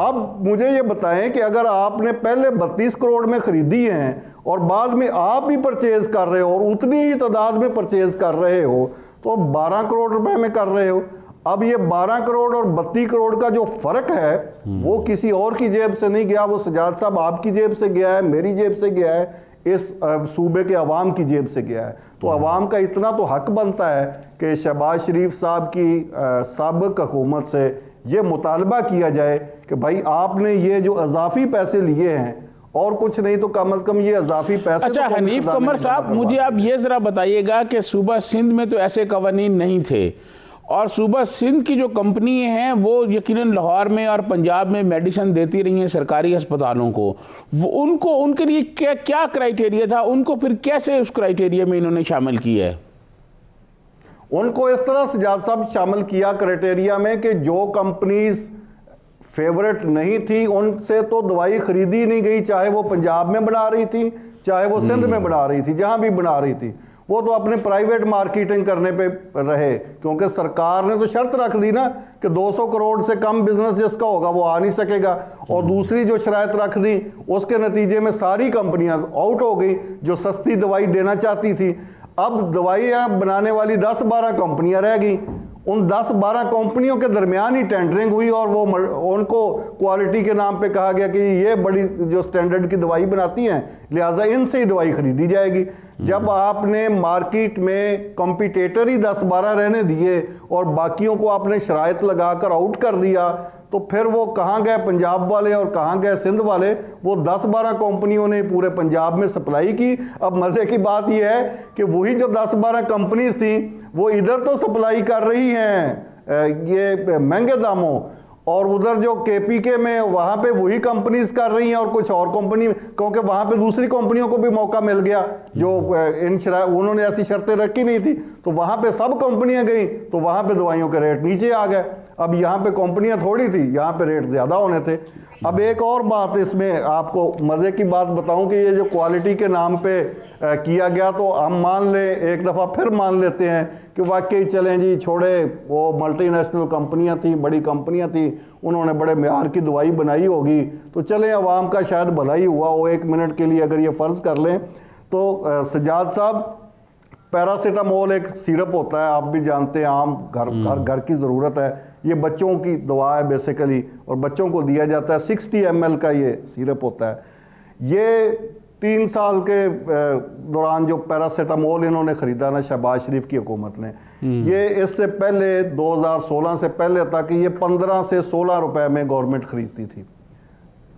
अब मुझे ये बताएं कि अगर आपने पहले 32 करोड़ में खरीदी हैं और बाद में आप भी परचेज कर रहे हो और उतनी ही तादाद में परचेज कर रहे हो, तो 12 करोड़ रुपए में कर रहे हो। अब ये 12 करोड़ और 32 करोड़ का जो फर्क है वो किसी और की जेब से नहीं गया, वो सजाद साहब आपकी जेब से गया है, मेरी जेब से गया है, इस सूबे के अवाम की जेब से गया है। तो अवाम का इतना तो हक बनता है कि शहबाज शरीफ साहब की साबिक हुकूमत से ये मुतालबा किया जाए कि भाई आपने ये जो इजाफी पैसे लिए हैं, और कुछ नहीं तो कम से कम ये इजाफी पैसे। अच्छा तो हनीफ कमर साहब, मुझे आप ये जरा बताइएगा कि सूबा सिंध में तो ऐसे कवानीन नहीं थे, और सूबा सिंध की जो कंपनी हैं वो यकीनन लाहौर में और पंजाब में मेडिसिन देती रही हैं सरकारी अस्पतालों को, वो उनको उनके लिए क्या क्या क्राइटेरिया था, उनको फिर कैसे उस क्राइटेरिया में इन्होंने शामिल किया है? उनको इस तरह सजाद साहब शामिल किया क्राइटेरिया में कि जो कंपनीज फेवरेट नहीं थी उनसे तो दवाई खरीदी नहीं गई, चाहे वो पंजाब में बना रही थी, चाहे वो सिंध में बना रही थी, जहां भी बना रही थी, वो तो अपने प्राइवेट मार्केटिंग करने पे रहे, क्योंकि सरकार ने तो शर्त रख दी ना कि 200 करोड़ से कम बिजनेस जिसका होगा वो आ नहीं सकेगा। और दूसरी जो शराइत रख दी, उसके नतीजे में सारी कंपनियां आउट हो गई जो सस्ती दवाई देना चाहती थी। अब दवाइयां बनाने वाली 10-12 कंपनियां रह गई, उन 10-12 कंपनियों के दरमियान ही टेंडरिंग हुई और वो उनको क्वालिटी के नाम पे कहा गया कि ये बड़ी जो स्टैंडर्ड की दवाई बनाती हैं, लिहाजा इनसे ही दवाई खरीदी जाएगी। जब आपने मार्केट में कंपटीटर ही 10-12 रहने दिए और बाकियों को आपने शराइत लगाकर आउट कर दिया, तो फिर वो कहाँ गए पंजाब वाले और कहाँ गए सिंध वाले? वो 10-12 कंपनियों ने पूरे पंजाब में सप्लाई की। अब मज़े की बात यह है कि वही जो 10-12 कंपनीज थी वो इधर तो सप्लाई कर रही हैं ये महंगे दामों, और उधर जो केपीके में वहाँ पे वही कंपनीज कर रही हैं और कुछ और कंपनी, क्योंकि वहाँ पे दूसरी कंपनियों को भी मौका मिल गया जो उन्होंने ऐसी शर्तें रखी नहीं थी, तो वहाँ पे सब कंपनियां गई, तो वहाँ पे दवाइयों के रेट नीचे आ गए। अब यहाँ पे कंपनियां थोड़ी थी, यहाँ पे रेट ज़्यादा होने थे। अब एक और बात इसमें आपको मज़े की बात बताऊं कि ये जो क्वालिटी के नाम पे किया गया, तो हम मान लें, एक दफ़ा फिर मान लेते हैं कि वाकई चलें जी छोड़े, वो मल्टीनेशनल कंपनियां थी, बड़ी कंपनियां थी, उन्होंने बड़े म्यार की दवाई बनाई होगी, तो चलें आवाम का शायद भला ही हुआ वो एक मिनट के लिए अगर ये फ़र्ज़ कर लें। तो सजाद साहब, पैरासीटामोल एक सिरप होता है, आप भी जानते हैं, आम घर की ज़रूरत है, ये बच्चों की दवा है बेसिकली, और बच्चों को दिया जाता है। 60 ml का ये सिरप होता है। ये 3 साल के दौरान जो पैरासीटामोल इन्होंने ख़रीदा ना शहबाज शरीफ की हुकूमत ने, ये इससे पहले 2016 से पहले तक ये 15 से 16 रुपए में गवर्नमेंट ख़रीदती थी।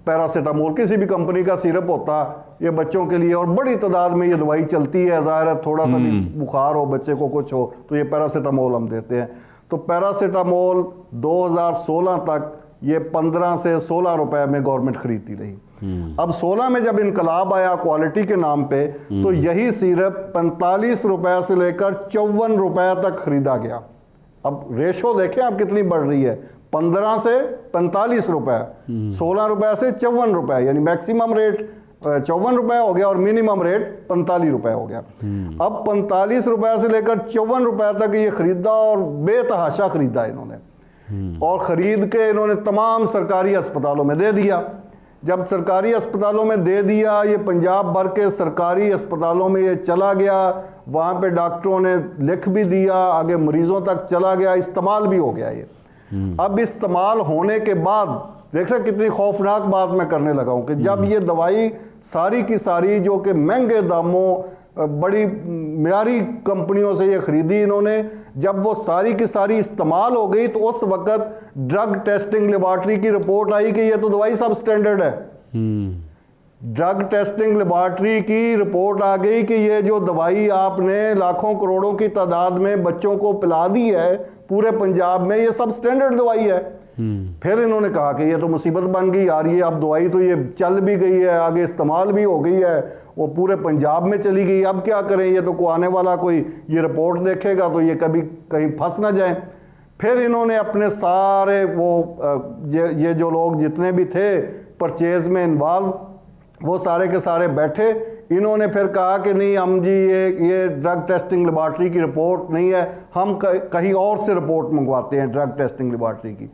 पैरासीटामोल किसी भी कंपनी का सिरप होता ये बच्चों के लिए, और बड़ी तादाद में ये दवाई चलती है, ज़ाहिर है थोड़ा सा भी बुखार हो, बच्चे को कुछ हो, तो ये पैरासीटामोल हम देते हैं। तो पैरासीटामोल 2016 तक ये 15 से 16 रुपए में गवर्नमेंट खरीदती रही। अब 16 में जब इनकलाब आया क्वालिटी के नाम पे, तो यही सिरप 45 रुपए से लेकर 54 रुपए तक खरीदा गया। अब रेशो देखें आप कितनी बढ़ रही है, 15 से 45 रुपए, 16 रुपए से 54 रुपए, यानी मैक्सिमम रेट 54 रुपए हो गया और मिनिमम रेट 45 रुपए हो गया। अब 45 रुपए से लेकर 54 रुपए तक ये खरीदा और बेतहाशा खरीदा इन्होंने, और खरीद के इन्होंने तमाम सरकारी अस्पतालों में दे दिया। जब सरकारी अस्पतालों में दे दिया, ये पंजाब भर के सरकारी अस्पतालों में ये चला गया, वहाँ पे डॉक्टरों ने लिख भी दिया, आगे मरीजों तक चला गया, इस्तेमाल भी हो गया ये। अब इस्तेमाल होने के बाद देख रहे कितनी खौफनाक बात मैं करने लगा हूं कि जब ये दवाई सारी की सारी जो कि महंगे दामों बड़ी म्यारी कंपनियों से ये खरीदी इन्होंने, जब वो सारी की सारी इस्तेमाल हो गई, तो उस वक्त ड्रग टेस्टिंग लेबॉर्ट्री की रिपोर्ट आई कि ये तो दवाई सब स्टैंडर्ड है। ड्रग टेस्टिंग लेबॉर्ट्री की रिपोर्ट आ गई कि ये जो दवाई आपने लाखों करोड़ों की तादाद में बच्चों को पिला दी है पूरे पंजाब में, ये सब स्टैंडर्ड दवाई है। फिर इन्होंने कहा कि ये तो मुसीबत बन गई यार, ये अब दवाई तो ये चल भी गई है, आगे इस्तेमाल भी हो गई है, वो पूरे पंजाब में चली गई, अब क्या करें, ये तो आने वाला कोई ये रिपोर्ट देखेगा तो ये कभी कहीं फंस ना जाए। फिर इन्होंने अपने सारे वो ये जो लोग जितने भी थे परचेज में इन्वॉल्व, वो सारे के सारे बैठे, इन्होंने फिर कहा कि नहीं हम जी ये ड्रग टेस्टिंग लेबॉर्ट्री की रिपोर्ट नहीं है, हम कहीं और से रिपोर्ट मंगवाते हैं ड्रग टेस्टिंग लेबॉर्ट्री की।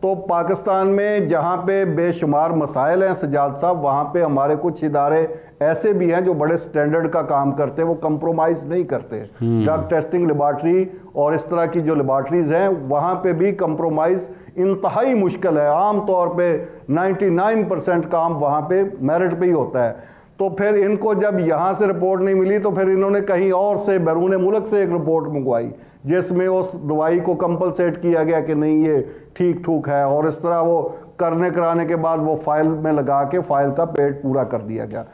तो पाकिस्तान में जहाँ पे बेशुमार मसाइल हैं सजाद साहब, वहाँ पे हमारे कुछ इदारे ऐसे भी हैं जो बड़े स्टैंडर्ड का काम करते हैं, वो कंप्रोमाइज़ नहीं करते। ड्रग टेस्टिंग लेबॉर्ट्री और इस तरह की जो लेबॉर्ट्रीज़ हैं वहाँ पे भी कंप्रोमाइज़ इंतहाई मुश्किल है। आम तौर पे 99% काम वहाँ पे मेरिट पे ही होता है। तो फिर इनको जब यहाँ से रिपोर्ट नहीं मिली तो फिर इन्होंने कहीं और से बैरून मुल्क से एक रिपोर्ट मंगवाई जिसमें उस दवाई को कंपलसेट किया गया कि नहीं ये ठीक ठूक है, और इस तरह वो करने कराने के बाद वो फाइल में लगा के फाइल का पेट पूरा कर दिया गया।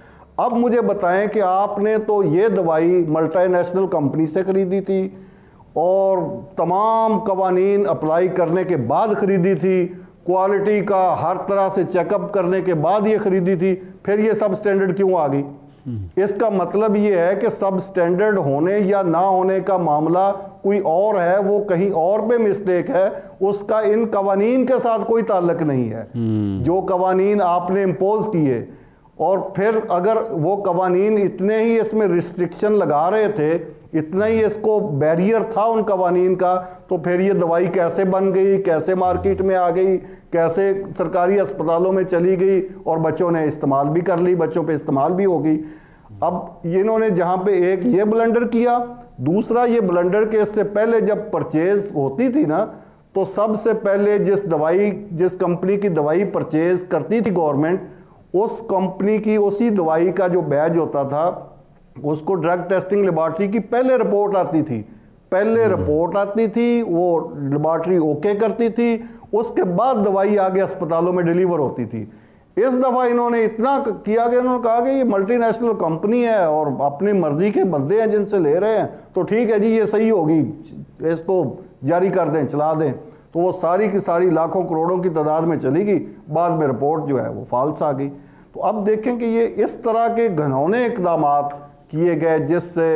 अब मुझे बताएं कि आपने तो ये दवाई मल्टीनेशनल कंपनी से खरीदी थी और तमाम कवानीन अप्लाई करने के बाद खरीदी थी, क्वालिटी का हर तरह से चेकअप करने के बाद ये खरीदी थी, फिर ये सब स्टैंडर्ड क्यों आ गई? इसका मतलब ये है कि सब स्टैंडर्ड होने या ना होने का मामला कोई और है, वो कहीं और पे मिस्टेक है, उसका इन कवानीन के साथ कोई ताल्लुक नहीं है जो कवानीन आपने इम्पोज किए। और फिर अगर वो कवानीन इतने ही इसमें रिस्ट्रिक्शन लगा रहे थे, इतना ही इसको बैरियर था उन कवानीन का, तो फिर ये दवाई कैसे बन गई, कैसे मार्केट में आ गई, कैसे सरकारी अस्पतालों में चली गई और बच्चों ने इस्तेमाल भी कर ली, बच्चों पे इस्तेमाल भी हो गई। अब इन्होंने जहाँ पे एक ये ब्लंडर किया, दूसरा ये ब्लंडर के इससे पहले जब परचेज होती थी ना, तो सबसे पहले जिस कंपनी की दवाई परचेज करती थी गवर्नमेंट, उस कंपनी की उसी दवाई का जो बैज होता था उसको ड्रग टेस्टिंग लेबॉर्ट्री की पहले रिपोर्ट आती थी, वो लेबॉर्ट्री ओके करती थी, उसके बाद दवाई आगे अस्पतालों में डिलीवर होती थी। इस दफ़ा इन्होंने इतना किया कि इन्होंने कहा कि ये मल्टीनेशनल कंपनी है और अपनी मर्जी के बंदे हैं जिनसे ले रहे हैं, तो ठीक है जी ये सही होगी, इसको जारी कर दें, चला दें। तो वो सारी की सारी लाखों करोड़ों की तादाद में चली गई, बाद में रिपोर्ट जो है वो फॉल्स आ गई। तो अब देखें कि ये इस तरह के घिनौने इक़दाम किए गए जिससे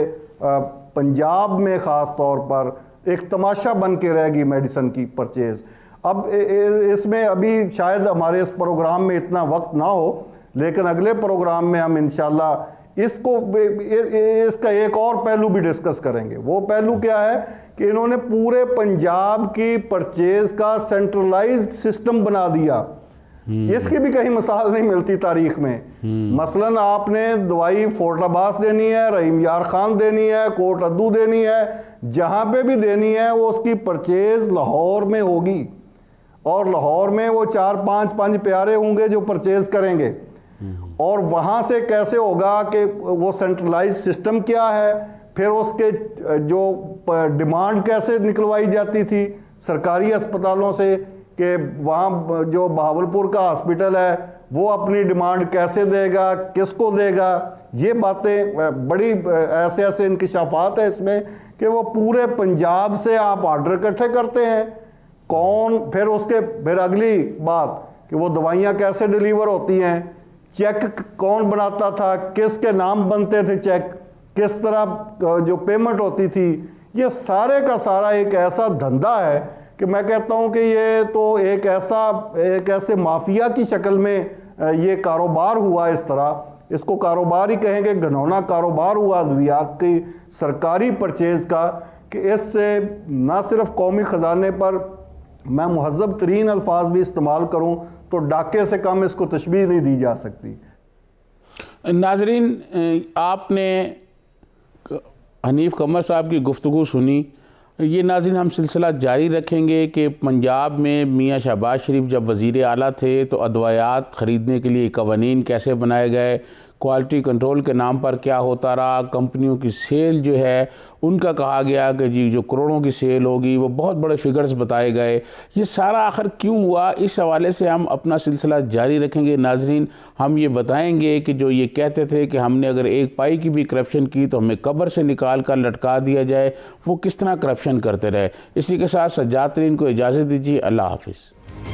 पंजाब में ख़ास तौर पर एक तमाशा बन के रहेगी मेडिसिन की परचेज़। अब इसमें अभी शायद हमारे इस प्रोग्राम में इतना वक्त ना हो, लेकिन अगले प्रोग्राम में हम इंशाल्लाह इसका एक और पहलू भी डिस्कस करेंगे। वो पहलू क्या है कि इन्होंने पूरे पंजाब की परचेज का सेंट्रलाइज्ड सिस्टम बना दिया। इसकी भी कहीं मिसाल नहीं मिलती तारीख में। मसलन आपने दवाई फोर्ट अब्बास देनी है, रहीम यार खान देनी है, कोट अद्दू देनी है, जहां पे भी देनी है वो उसकी परचेज लाहौर में होगी, और लाहौर में वो 4-5 प्यारे होंगे जो परचेज करेंगे। और वहां से कैसे होगा कि वो सेंट्रलाइज सिस्टम क्या है, फिर उसके जो डिमांड कैसे निकलवाई जाती थी सरकारी अस्पतालों से कि वहाँ जो बहावलपुर का हॉस्पिटल है वो अपनी डिमांड कैसे देगा, किसको देगा, ये बातें बड़ी ऐसे इंकिशाफात है इसमें कि वो पूरे पंजाब से आप ऑर्डर इकट्ठे करते हैं, कौन फिर अगली बात कि वो दवाइयाँ कैसे डिलीवर होती हैं, चेक कौन बनाता था, किसके नाम बनते थे चेक, किस तरह जो पेमेंट होती थी, ये सारे का सारा एक ऐसा धंधा है कि मैं कहता हूं कि ये तो एक ऐसे माफिया की शक्ल में ये कारोबार हुआ। इस तरह इसको कारोबार ही कहेंगे, घनौना कारोबार हुआ अद्वियात की सरकारी परचेज का, कि इससे ना सिर्फ कौमी ख़जाने पर, मैं मुहज़्ज़ब तरीन अल्फाज भी इस्तेमाल करूं तो डाके से कम इसको तशबीह नहीं दी जा सकती। नाज़रीन, आपने हनीफ कमर साहब की गुफ्तगू सुनी। ये नाज़रीन हम सिलसिला जारी रखेंगे कि पंजाब में मियाँ शहबाज शरीफ जब वज़ीर आला थे तो अदवायात ख़रीदने के लिए कवानीन कैसे बनाए गए, क्वालिटी कंट्रोल के नाम पर क्या होता रहा, कंपनियों की सेल जो है उनका कहा गया कि जी जो करोड़ों की सेल होगी, वो बहुत बड़े फिगर्स बताए गए। ये सारा आखिर क्यों हुआ, इस हवाले से हम अपना सिलसिला जारी रखेंगे। नाजरीन, हम ये बताएंगे कि जो ये कहते थे कि हमने अगर एक पाई की भी करप्शन की तो हमें कब्र से निकाल कर लटका दिया जाए, वो किस तरह करप्शन करते रहे। इसी के साथ सज्जाद तरीन को इजाज़त दीजिए। अल्लाह हाफिज़।